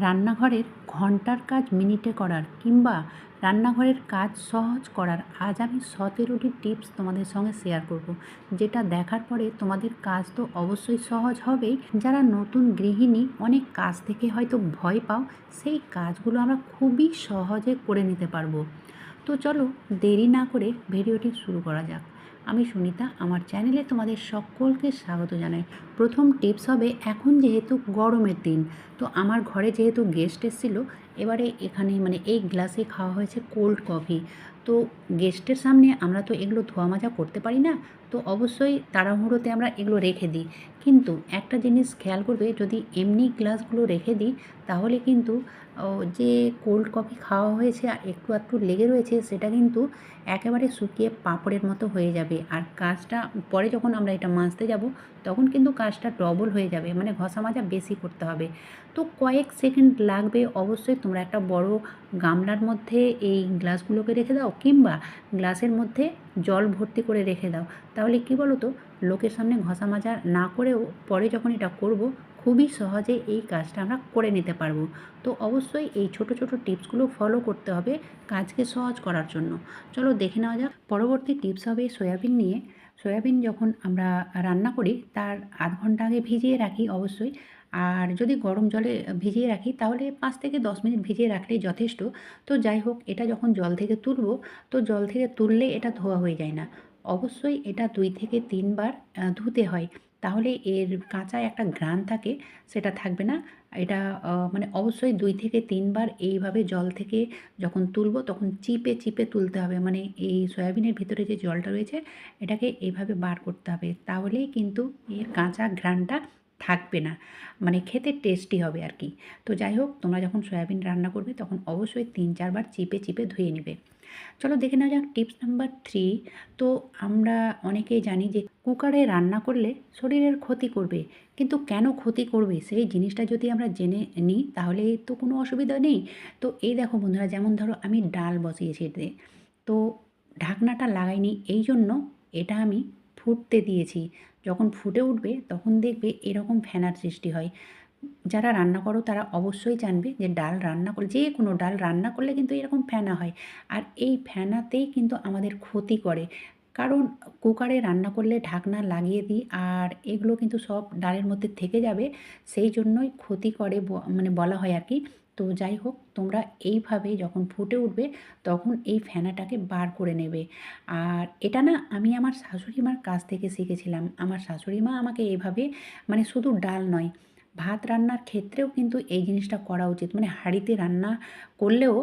রান্নাঘরের ঘন্টার কাজ মিনিটে করার কিংবা রান্নাঘরের কাজ সহজ করার আজ আমি 17টি টিপস তোমাদের সঙ্গে শেয়ার করব, যেটা দেখার পরে তোমাদের কাজ তো অবশ্যই সহজ হবেই। যারা নতুন গৃহিণী অনেক কাজ থেকে হয়তো ভয় পাও, সেই কাজগুলো আমরা খুবই সহজে করে নিতে পারবো। তো চলো দেরি না করে ভিডিওটি শুরু করা যাক। আমি সুনিতা, আমার চ্যানেলে তোমাদের সকলকে স্বাগত জানাই। প্রথম টিপস হবে, এখন যেহেতু গরমের দিন, তো আমার ঘরে যেহেতু গেস্ট এসেছিলো, এবারে এখানে এই গ্লাসে খাওয়া হয়েছে কোল্ড কফি। তো গেস্টের সামনে আমরা তো এগুলো ধোয়া মাজা করতে পারি না, তো অবশ্যই তাড়াহুড়োতে আমরা এগুলো রেখে দিই। কিন্তু একটা জিনিস খেয়াল করবে, যদি এমনি গ্লাসগুলো রেখে দিই তাহলে কিন্তু যে কোল্ড কফি খাওয়া হয়েছে আর একটু আধটু লেগে রয়েছে, সেটা কিন্তু একেবারে শুকিয়ে পাঁপড়ের মতো হয়ে যাবে। আর কাজটা পরে যখন আমরা এটা মাজতে যাব, তখন কিন্তু কাজটা ডবল হয়ে যাবে, ঘষা মাজা বেশি করতে হবে। তো কয়েক সেকেন্ড লাগবে। অবশ্যই তোমরা একটা বড় গামলার মধ্যে এই গ্লাসগুলোকে রেখে দাও, কিংবা গ্লাসের মধ্যে জল ভর্তি করে রেখে দাও। তাহলে কি বলো তো, লোকের সামনে ঘষা মাজা না করেও পরে যখন এটা করব, খুবই সহজে এই কাজটা আমরা করে নিতে পারবো। তো অবশ্যই এই ছোট ছোট টিপসগুলো ফলো করতে হবে কাজকে সহজ করার জন্য। চলো দেখে নেওয়া যাক। পরবর্তী টিপস হবে সয়াবিন নিয়ে। সয়াবিন যখন আমরা রান্না করি তার আধ ঘন্টা আগে ভিজিয়ে রাখি অবশ্যই। আর যদি গরম জলে ভিজিয়ে রাখি তাহলে 5 থেকে 10 মিনিট ভিজিয়ে রাখলেই যথেষ্ট। তো যাই হোক, এটা যখন জল থেকে তুলব, তো জল থেকে তুললে এটা ধোয়া হয়ে যায় না। অবশ্যই এটা 2 থেকে 3 বার ধুতে হয়, তাহলে এর কাঁচা একটা ঘ্রাণ থাকে, সেটা থাকবে না। এটা অবশ্যই 2 থেকে 3 বার এইভাবে জল থেকে যখন তুলব তখন চিপে চিপে তুলতে হবে। এই সয়াবিনের ভিতরে যে জলটা রয়েছে, এটাকে এইভাবে বার করতে হবে, তাহলেই কিন্তু এর কাঁচা ঘ্রাণটা থাকবে না, খেতে টেস্টি হবে আর কি। তো যাই হোক, তোমরা যখন সয়াবিন রান্না করবে তখন অবশ্যই 3-4 বার চিপে চিপে ধুয়ে নেবে। চলো দেখে নেওয়া যাক টিপস নাম্বার 3। তো আমরা অনেকেই জানি যে কুকারে রান্না করলে শরীরের ক্ষতি করবে, কিন্তু কেন ক্ষতি করবে সেই জিনিসটা যদি আমরা জেনে নিই তাহলে তো কোনো অসুবিধা নেই। তো এই দেখো বন্ধুরা, যেমন ধরো আমি ডাল বসিয়েছি এতে, তো ঢাকনাটা লাগাইনি, এই জন্য এটা আমি ফুটতে দিয়েছি। যখন ফুটে উঠবে তখন দেখবে এরকম ফেনার সৃষ্টি হয়। যারা রান্না করো তারা অবশ্যই জানবে যে ডাল রান্না করলে, যে কোনো ডাল রান্না করলে কিন্তু এরকম ফেনা হয়। আর এই ফেনাতেই কিন্তু আমাদের ক্ষতি করে, কারণ কুকারে রান্না করলে ঢাকনা লাগিয়ে দিই আর এগুলো কিন্তু সব ডালের মধ্যে থেকে যাবে, সেই জন্যই ক্ষতি করে বলা হয় আর কি। তো যাই হোক, তোমরা এইভাবে যখন ফুটে উঠবে তখন এই ফেনাটাকে বার করে নেবে। আর এটা না আমি আমার শাশুড়ি মার কাছ থেকে শিখেছিলাম। আমার শাশুড়ি মা আমাকে এইভাবে, শুধু ডাল নয়, ভাত রান্নার ক্ষেত্রেও কিন্তু এই জিনিসটা করা উচিত। হাঁড়িতে রান্না করলেও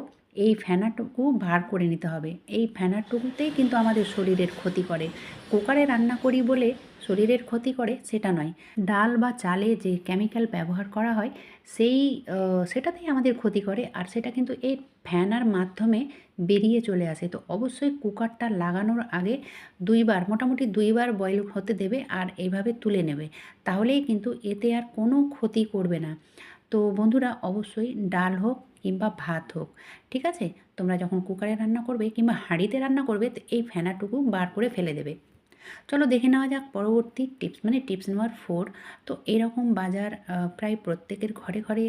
এই ফেনাটুকু বার করে নিতে হবে। এই ফেনাটুকুতেই কিন্তু আমাদের শরীরের ক্ষতি করে। কুকারে রান্না করি বলে শরীরের ক্ষতি করে সেটা নয়। ডাল বা চালে যে কেমিক্যাল ব্যবহার করা হয়, সেই সেটাতেই আমাদের ক্ষতি করে, আর সেটা কিন্তু এই ফ্যানার মাধ্যমে বেরিয়ে চলে আসে। তো অবশ্যই কুকারটা লাগানোর আগে 2 বার, মোটামুটি 2 বার বয়েল হতে দেবে আর এইভাবে তুলে নেবে, তাহলেই কিন্তু এতে আর কোনো ক্ষতি করবে না। তো বন্ধুরা, অবশ্যই ডাল হোক কিংবা ভাত হোক, ঠিক আছে, তোমরা যখন কুকারে রান্না করবে কিংবা হাঁড়িতে রান্না করবে, তো এই ফেনাটুকু বার করে ফেলে দেবে। চলো দেখে নেওয়া যাক পরবর্তী টিপস, টিপস নাম্বার 4। তো এরকম বাজার প্রায় প্রত্যেকের ঘরে ঘরে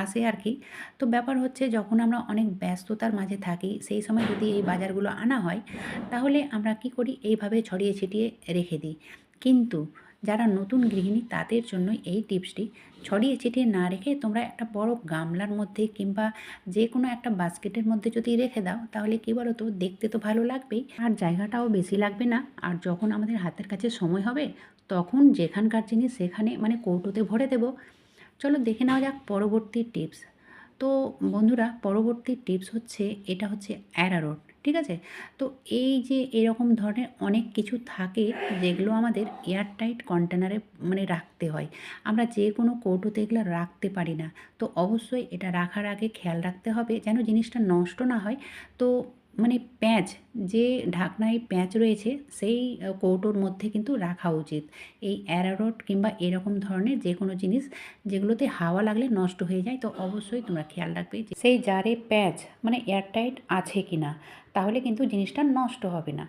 আসে আর কি। তো ব্যাপার হচ্ছে, যখন আমরা অনেক ব্যস্ততার মাঝে থাকি সেই সময় যদি এই বাজারগুলো আনা হয়, তাহলে আমরা কি করি, এইভাবে ছড়িয়ে ছিটিয়ে রেখে দিই। কিন্তু যারা নতুন গৃহিণী তাদের জন্য এই টিপসটি, ছড়িয়ে ছিটিয়ে না রেখে তোমরা একটা বড় গামলার মধ্যে কিংবা যে কোনো একটা বাস্কেটের মধ্যে যদি রেখে দাও, তাহলে কী বলো তো, দেখতে তো ভালো লাগবেই আর জায়গাটাও বেশি লাগবে না। আর যখন আমাদের হাতের কাছে সময় হবে, তখন যেখানকার জিনিস সেখানে কৌটোতে ভরে দেব। চলো দেখে নেওয়া যাক পরবর্তী টিপস। তো বন্ধুরা, পরবর্তী টিপস হচ্ছে, এটা হচ্ছে অ্যারারুট, ঠিক আছে। তো এই যে এরকম ধরনের অনেক কিছু থাকে যেগুলো আমাদের এয়ারটাইট কন্টেনারে রাখতে হয়। আমরা যে কোনো কৌটোতে এগুলো রাখতে পারি না। তো অবশ্যই এটা রাখার আগে খেয়াল রাখতে হবে যেন জিনিসটা নষ্ট না হয়। তো প্যাঁচ, যে ঢাকনায় প্যাঁচ রয়েছে সেই কৌটোর মধ্যে কিন্তু রাখা উচিত এই অ্যারারুট কিংবা এরকম ধরনের যে কোনো জিনিস যেগুলোতে হাওয়া লাগলে নষ্ট হয়ে যায়। তো অবশ্যই তোমরা খেয়াল রাখবে যে সেই জারে প্যাঁচ এয়ারটাইট আছে কি না, তাহলে কিন্তু জিনিসটা নষ্ট হবে না।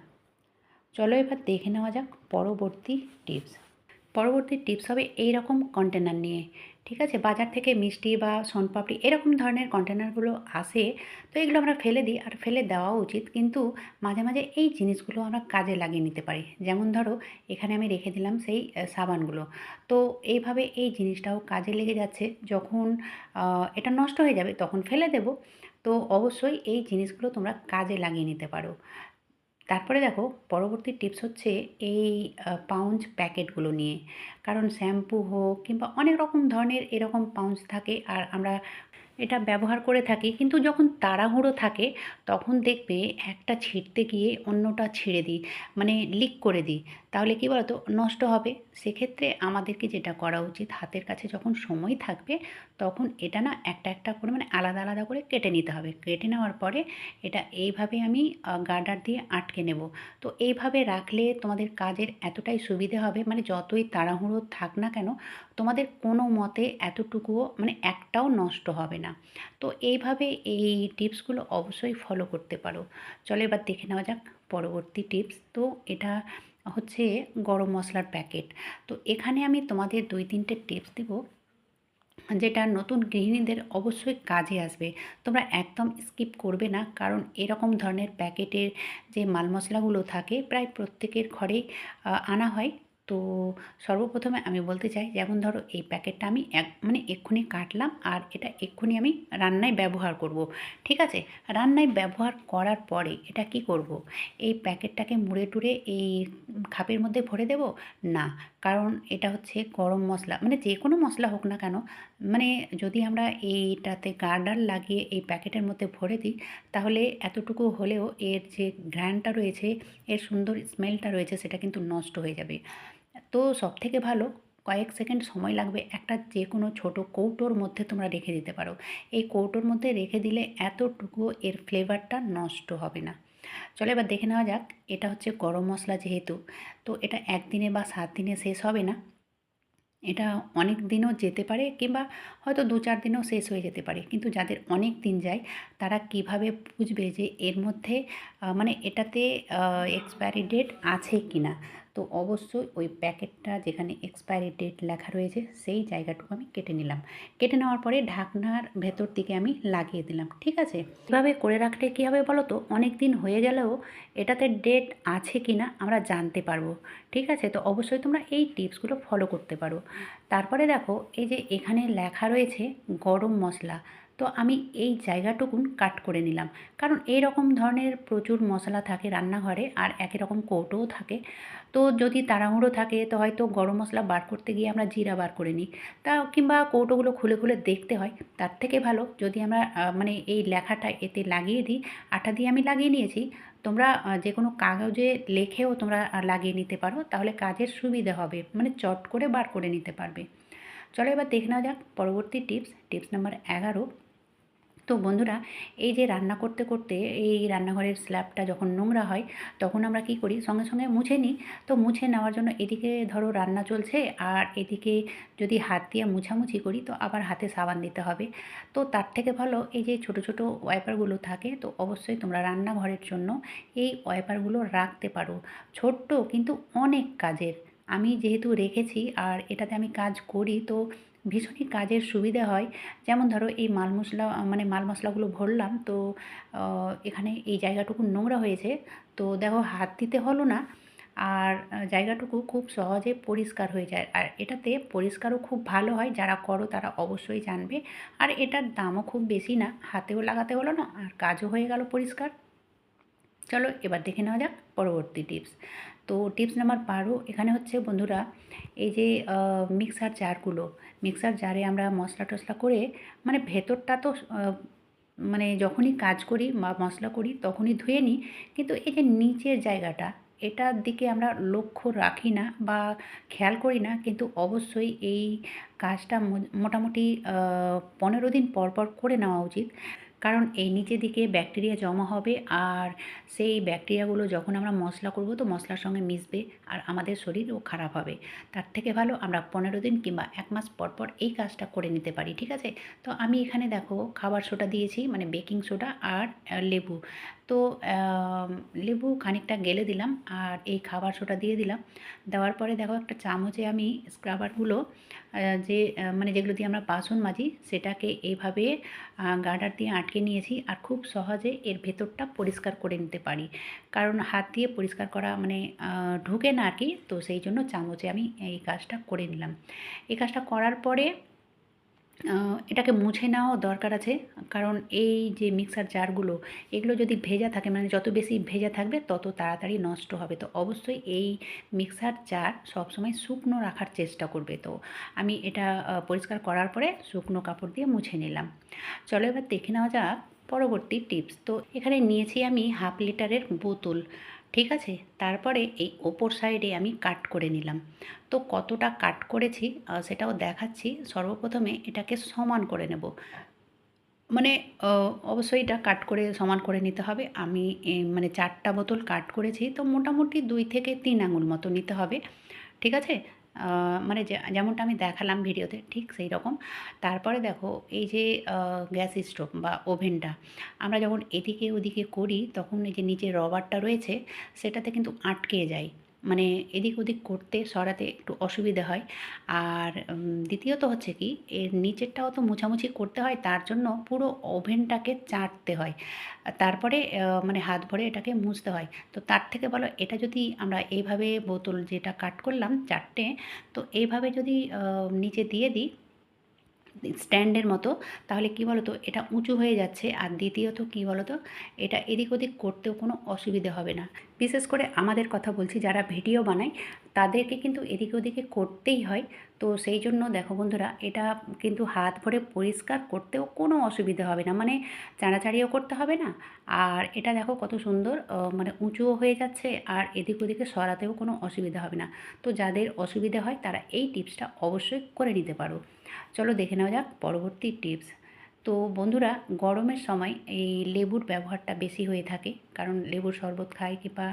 চলো এবার দেখে নেওয়া যাক পরবর্তী টিপস। পরবর্তী টিপস হবে এই রকম কন্টেনার নিয়ে, ঠিক আছে? বাজার থেকে মিষ্টি বা শোনপাপড়ি এরকম ধরনের কন্টেনারগুলো আসে। তো এগুলো আমরা ফেলে দিই, আর ফেলে দেওয়াও উচিত। কিন্তু মাঝে, মাঝে এই জিনিসগুলো আমরা কাজে লাগিয়ে নিতে পারি। যেমন ধরো এখানে আমি রেখে দিলাম সেই সাবানগুলো। তো এইভাবে এই জিনিসটাও কাজে লেগে যাচ্ছে। যখন এটা নষ্ট হয়ে যাবে তখন ফেলে দেব। তো অবশ্যই এই জিনিসগুলো তোমরা কাজে লাগিয়ে নিতে পারো। তারপরে দেখো পরবর্তী টিপস হচ্ছে এই পাউচ প্যাকেটগুলো নিয়ে। কারণ শ্যাম্পু হোক কিংবা অনেক রকম ধরনের এরকম পাউচ থাকে, আর আমরা এটা ব্যবহার করে থাকি। কিন্তু যখন তাড়াহুড়ো থাকে তখন দেখবে একটা ছিঁড়তে গিয়ে অন্যটা ছিঁড়ে দিই, মানে লিক করে দিই। তাহলে কী বলো তো, নষ্ট হবে। সেক্ষেত্রে আমাদেরকে যেটা করা উচিত, হাতের কাছে যখন সময় থাকবে তখন এটা না একটা একটা করে মানে আলাদা আলাদা করে কেটে নিতে হবে। কেটে নেওয়ার পরে এটা এইভাবে আমি গার্ডার দিয়ে আটকে নেব। তো এইভাবে রাখলে তোমাদের কাজের এতটাই সুবিধে হবে, মানে যতই তাড়াহুড়ো থাক না কেন তোমাদের কোনো মতে এতটুকুও মানে একটাও নষ্ট হবে না। তো এইভাবে এই টিপসগুলো অবশ্যই ফলো করতে পারো। চলো এবার দেখে নেওয়া যাক পরবর্তী টিপস। তো এটা হচ্ছে গরম মশলার প্যাকেট। তো এখানে আমি তোমাদের 2-3টে টিপস দিব যেটা নতুন গৃহিণীদের অবশ্যই কাজে আসবে। তোমরা একদম স্কিপ করবে না, কারণ এরকম ধরনের প্যাকেটের যে মাল মশলাগুলো থাকে প্রায় প্রত্যেকের ঘরেই আনা হয়। তো সর্বপ্রথমে আমি বলতে চাই, যেমন ধরো এই প্যাকেটটা আমি মানে এক্ষুনি কাটলাম, আর এটা এক্ষুনি আমি রান্নায় ব্যবহার করব। ঠিক আছে? রান্নায় ব্যবহার করার পরে এটা কি করব, এই প্যাকেটটাকে মুড়ে টুড়ে এই খাপের মধ্যে ভরে দেব? না, কারণ এটা হচ্ছে গরম মশলা, মানে যে কোনো মশলা হোক না কেন, মানে যদি আমরা এইটাতে গার্ডার লাগিয়ে এই প্যাকেটের মধ্যে ভরে দিই, তাহলে এতটুকু হলেও এর যে ঘ্রাণটা রয়েছে, এর সুন্দর স্মেলটা রয়েছে, সেটা কিন্তু নষ্ট হয়ে যাবে। তো সবথেকে ভালো, কয়েক সেকেন্ড সময় লাগবে, একটা যে কোনো ছোটো কৌটোর মধ্যে তোমরা রেখে দিতে পারো। এই কৌটোর মধ্যে রেখে দিলে এতটুকুও এর ফ্লেভারটা নষ্ট হবে না। চলো এবার দেখে নেওয়া যাক। এটা হচ্ছে গরম মশলা যেহেতু, তো এটা 1 দিনে বা 7 দিনে শেষ হবে না। এটা অনেক দিনও যেতে পারে, কিংবা হয়তো 2-4 দিনেও শেষ হয়ে যেতে পারে। কিন্তু যাদের অনেক দিন যায় তারা কিভাবে বুঝবে যে এর মধ্যে মানে এটাতে এক্সপায়ারি ডেট আছে কি না? তো অবশ্যই ওই প্যাকেটটা যেখানে এক্সপায়ারি ডেট লেখা রয়েছে সেই জায়গাটুকু আমি কেটে নিলাম। কেটে নেওয়ার পরে ঢাকনার ভেতর দিকে আমি লাগিয়ে দিলাম। ঠিক আছে? এভাবে করে রাখলে কী হবে বলো তো, অনেক দিন হয়ে গেলেও এটাতে ডেট আছে কি না আমরা জানতে পারবো। ঠিক আছে? তো অবশ্যই তোমরা এই টিপসগুলো ফলো করতে পারো। তারপরে দেখো এই যে এখানে লেখা রয়েছে গরম মশলা। তো আমি এই জায়গাটুকুন কাট করে নিলাম, কারণ এই রকম ধরনের প্রচুর মশলা থাকে রান্নাঘরে, আর একই রকম কৌটোও থাকে। তো যদি তাড়াহুড়ো থাকে তো হয়তো গরম মশলা বার করতে গিয়ে আমরা জিরা বার করে নিই, তা কিংবা কৌটোগুলো খুলে খুলে দেখতে হয়। তার থেকে ভালো যদি আমরা মানে এই লেখাটা এতে লাগিয়ে দিই। আঠা দিয়ে আমি লাগিয়ে নিয়েছি। তোমরা যে কোনো কাগজে লেখেও তোমরা লাগিয়ে নিতে পারো, তাহলে কাজের সুবিধা হবে, মানে চট করে বার করে নিতে পারবে। চলো এবার দেখে নেওয়া যাক পরবর্তী টিপস, টিপস নাম্বার 11। তো বন্ধুরা, এই যে রান্না করতে করতে এই রান্নাঘরের স্ল্যাবটা যখন নোংরা হয় তখন আমরা কি করি, সঙ্গে সঙ্গে মুছে নিই। তো মুছে নেওয়ার জন্য এদিকে ধরো রান্না চলছে, আর এদিকে যদি হাত দিয়ে মুছামুছি করি তো আবার হাতে সাবান দিতে হবে। তো তার থেকে ভালো এই যে ছোট ছোট ওয়াইপারগুলো থাকে, তো অবশ্যই তোমরা রান্নাঘরের জন্য এই ওয়াইপারগুলো রাখতে পারো। ছোট্ট কিন্তু অনেক কাজের। আমি যেহেতু রেখেছি আর এটাতে আমি কাজ করি, তো ভীষণই কাজের সুবিধে হয়। যেমন ধরো এই মাল মশলা মানে মাল মশলাগুলো ভরলাম, তো এখানে এই জায়গাটুকু নোংরা হয়েছে। তো দেখো হাত দিতে হলো না, আর জায়গাটুকু খুব সহজে পরিষ্কার হয়ে যায়। আর এটাতে পরিষ্কারও খুব ভালো হয়, যারা করো তারা অবশ্যই জানবে। আর এটার দামও খুব বেশি না, হাতেও লাগাতে হলো না, আর কাজও হয়ে গেল পরিষ্কার। চলো এবার দেখে নেওয়া যাক পরবর্তী টিপস। তো টিপস নাম্বার 12 এখানে হচ্ছে বন্ধুরা, এই যে মিক্সার জারগুলো, মিক্সার জারে আমরা মশলা টশলা করে, মানে ভেতরটা তো মানে যখনই কাজ করি বা মশলা করি তখনই ধুয়ে নিই, কিন্তু এই যে নিচের জায়গাটা, এটার দিকে আমরা লক্ষ্য রাখি না বা খেয়াল করি না। কিন্তু অবশ্যই এই কাজটা মোটামুটি 15 দিন পর পর করে নেওয়া উচিত। কারণ এই নিচের দিকে ব্যাকটেরিয়া জমা হবে, আর সেই ব্যাকটেরিয়াগুলো যখন আমরা মশলা করব তো মশলার সঙ্গে মিশবে, আর আমাদের শরীরও খারাপ হবে। তার থেকে ভালো আমরা 15 দিন কিংবা 1 মাস পর পর এই কাজটা করে নিতে পারি। ঠিক আছে? তো আমি এখানে দেখো খাবার সোডা দিয়েছি, মানে বেকিং সোডা আর লেবু। তো লেবু খানিকটা গেলে দিলাম, আর এই খাবার সোডা দিয়ে দিলাম। দেওয়ার পরে দেখো একটা চামচে আমি স্ক্রাবারগুলো যে মানে যেগুলো দিয়ে আমরা বাসন মাজি সেটাকে এইভাবে গার্ডার দিয়ে আটকে নিয়েছি, আর খুব সহজে এর ভেতরটা পরিষ্কার করে নিতে পারি, কারণ হাত দিয়ে পরিষ্কার করা মানে ঢোকে না আর কি। তো সেই জন্য চামচে আমি এই কাজটা করে নিলাম। এই কাজটা করার পরে এটাকে মুছে নেওয়াও দরকার আছে, কারণ এই যে মিক্সার জারগুলো এগুলো যদি ভেজা থাকে, মানে যত বেশি ভেজা থাকবে তত তাড়াতাড়ি নষ্ট হবে। তো অবশ্যই এই মিক্সার জার সবসময় শুকনো রাখার চেষ্টা করবে। তো আমি এটা পরিষ্কার করার পরে শুকনো কাপড় দিয়ে মুছে নিলাম। চলো এবার দেখে নেওয়া যাক পরবর্তী টিপস। তো এখানে নিয়েছি আমি 1/2 লিটারের বোতল, ঠিক আছে। তারপরে এই ওপর সাইডে আমি কাট করে নিলাম। তো কতটা কাট করেছি সেটাও দেখাচ্ছি। সর্বপ্রথমে এটাকে সমান করে নেব, মানে অবশ্যই এটা কাট করে সমান করে নিতে হবে। আমি মানে 4টা বোতল কাট করেছি, তো মোটামুটি 2 থেকে 3 আঙুল মতো নিতে হবে, ঠিক আছে। মানে যেমনটা আমি দেখালাম ভিডিওতে ঠিক সেই রকম। তারপরে দেখো এই যে গ্যাস স্টোভ বা ওভেনটা আমরা যখন এদিকে ওদিকে করি তখন এই যে নিচে রবারটা রয়েছে সেটাতে কিন্তু আটকে যায়, মানে এদিক ওদিক করতে সরাতে একটু অসুবিধা হয়। আর দ্বিতীয়ত হচ্ছে কি, এর নিচেরটাও তো মোছামুছি করতে হয়, তার জন্য পুরো ওভেনটাকে চাটতে হয়। তারপরে মানে হাত ভরে এটাকে মুছতে হয়। তো তার থেকে ভালো এটা যদি আমরা এইভাবে বোতল যেটা কাট করলাম 4টে, তো এইভাবে যদি নিচে দিয়ে দিই স্ট্যান্ডের মতো, তাহলে কি বলো তো এটা উঁচু হয়ে যাচ্ছে। আর দ্বিতীয়ত কি বলো তো, এটা এদিক ওদিক করতেও কোনো অসুবিধে হবে না। বিশেষ করে আমাদের কথা বলছি, যারা ভিডিও বানায় তাদেরকে কিন্তু এদিকে ওদিকে করতেই হয়। তো সেই জন্য দেখো বন্ধুরা, এটা কিন্তু হাত ভরে পরিষ্কার করতেও কোনো অসুবিধে হবে না, মানে চাড়াচাড়িও করতে হবে না। আর এটা দেখো কত সুন্দর মানে উঁচুও হয়ে যাচ্ছে, আর এদিক ওদিকে সরাতেও কোনো অসুবিধা হবে না। তো যাদের অসুবিধা হয় তারা এই টিপসটা অবশ্যই করে নিতে পারো। চলো দেখে নেওয়া যাক পরবর্তী টিপস। তো বন্ধুরা, গরমের সময় এই লেবুর ব্যবহারটা বেশি হয়ে থাকে, কারণ লেবুর শরবত খাই কিংবা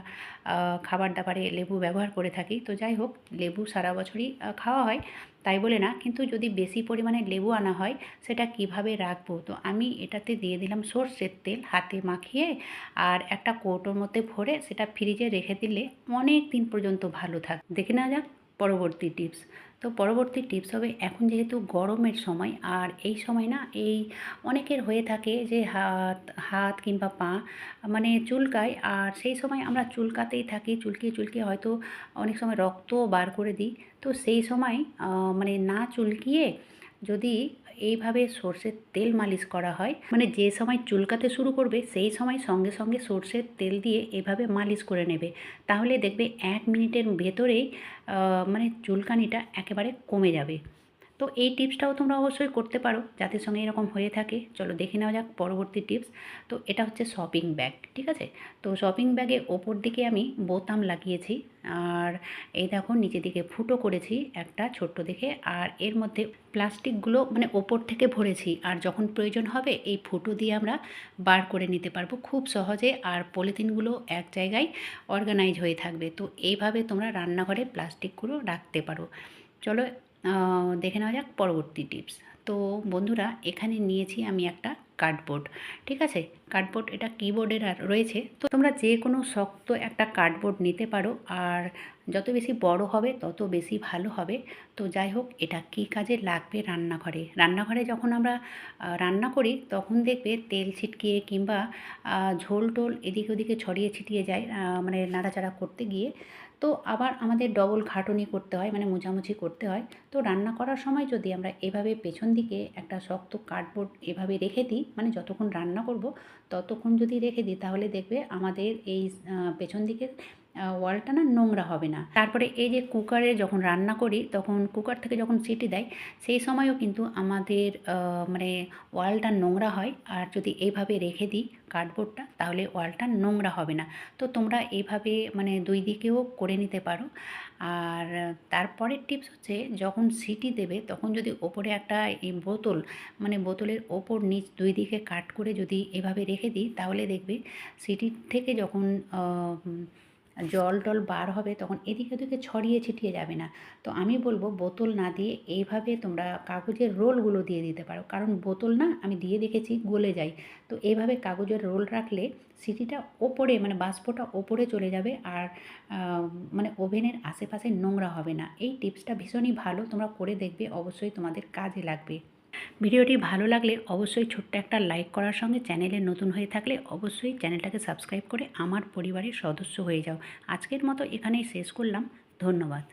খাবার দাবারে লেবু ব্যবহার করে থাকি। তো যাই হোক, লেবু সারা বছরই খাওয়া হয়, তাই বলে না, কিন্তু যদি বেশি পরিমাণে লেবু আনা হয় সেটা কিভাবে রাখবো। তো আমি এটাতে দিয়ে দিলাম সর্ষের তেল হাতে মাখিয়ে, আর একটা কৌটোর মধ্যে ভরে সেটা ফ্রিজে রেখে দিলে অনেক দিন পর্যন্ত ভালো থাকে। দেখে নেওয়া যাক পরবর্তী টিপস। তো পরবর্তী টিপস হবে, এখন যেহেতু গরমের সময়, আর এই সময় না এই অনেকের হয়ে থাকে যে হাত হাত কিংবা পা মানে চুলকায়, আর সেই সময় আমরা চুলকাতেই থাকি, চুলকিয়ে চুলকিয়ে হয়তো অনেক সময় রক্তও বার করে দিই। তো সেই সময় মানে না চুলকিয়ে যদি এইভাবে সর্ষের তেল মালিশ করা হয়, মানে যে সময় চুলকাতে শুরু করবে সেই সময় সঙ্গে সঙ্গে সর্ষের তেল দিয়ে এভাবে মালিশ করে নেবে, তাহলে দেখবে 1 মিনিটের ভেতরেই মানে চুলকানিটা একেবারে কমে যাবে। তো এই টিপসটাও তোমরা অবশ্যই করতে পারো যাদের সঙ্গে এরকম হয়ে থাকে। চলো দেখে নেওয়া যাক পরবর্তী টিপস। তো এটা হচ্ছে শপিং ব্যাগ, ঠিক আছে। তো শপিং ব্যাগে ওপর দিকে আমি বোতাম লাগিয়েছি, আর এই দেখো নিচের দিকে ফুটো করেছি একটা ছোট্ট দেখে, আর এর মধ্যে প্লাস্টিকগুলো মানে ওপর থেকে ভরেছি, আর যখন প্রয়োজন হবে এই ফুটো দিয়ে আমরা বার করে নিতে পারবো খুব সহজে, আর পলিথিনগুলো এক জায়গায় অর্গানাইজ হয়ে থাকবে। তো এইভাবে তোমরা রান্নাঘরে প্লাস্টিকগুলো রাখতে পারো। চলো দেখে নেওয়া যাক পরবর্তী টিপস। তো বন্ধুরা, এখানে নিয়েছি আমি একটা কার্ডবোর্ড, ঠিক আছে। কার্ডবোর্ড এটা কিবোর্ডের আর রয়েছে, তো তোমরা যে কোনো শক্ত একটা কার্ডবোর্ড নিতে পারো, আর যত বেশি বড় হবে তত বেশি ভালো হবে। তো যাই হোক, এটা কী কাজে লাগবে রান্নাঘরে, রান্নাঘরে যখন আমরা রান্না করি তখন দেখবে তেল ছিটকিয়ে কিংবা ঝোল টোল এদিক ওদিকে ছড়িয়ে ছিটিয়ে যায়, মানে নাড়াচাড়া করতে গিয়ে। তো আবার আমাদের ডবল খাটুনি করতে হয়, মানে মোছামুছি করতে হয়। তো রান্না করার সময় যদি আমরা এভাবে পেছন দিকে একটা শক্ত কার্ডবোর্ড এভাবে রেখে দিই, মানে যতক্ষণ রান্না করব ততক্ষণ যদি রেখে দিই, তাহলে দেখবে আমাদের এই পেছন দিকের ওয়ালটা না নোংরা হবে না। তারপরে এই যে কুকারে যখন রান্না করি তখন কুকার থেকে যখন সিটি দেয় সেই সময়ও কিন্তু আমাদের মানে ওয়ালটা নোংরা হয়, আর যদি এইভাবে রেখে দিই কার্ডবোর্ডটা তাহলে ওয়ালটা নোংরা হবে না। তো তোমরা এইভাবে মানে 2 দিকেও করে নিতে পারো। আর তারপরের টিপস হচ্ছে, যখন সিটি দেবে তখন যদি ওপরে একটা এই বোতল, মানে বোতলের ওপর নিচ 2 দিকে কাট করে যদি এভাবে রেখে দিই, তাহলে দেখবে সিটি থেকে যখন জল টল বার হবে তখন এদিকে ওদিকে ছড়িয়ে ছিটিয়ে যাবে না। তো আমি বলবো বোতল না দিয়ে এইভাবে তোমরা কাগজের রোলগুলো দিয়ে দিতে পারো, কারণ বোতল না আমি দিয়ে দেখেছি গলে যায়। তো এইভাবে কাগজের রোল রাখলে সিটিটা ওপরে মানে বাষ্পটা ওপরে চলে যাবে, আর মানে ওভেনের আশেপাশে নোংরা হবে না। এই টিপসটা ভীষণই ভালো, তোমরা করে দেখবে, অবশ্যই তোমাদের কাজে লাগবে। ভিডিওটি ভালো লাগলে অবশ্যই ছোট্ট একটা লাইক করার সঙ্গে চ্যানেলে নতুন হয়ে থাকলে অবশ্যই চ্যানেলটাকে সাবস্ক্রাইব করে আমার পরিবারের সদস্য হয়ে যাও। আজকের মতো এখানেই শেষ করলাম। ধন্যবাদ।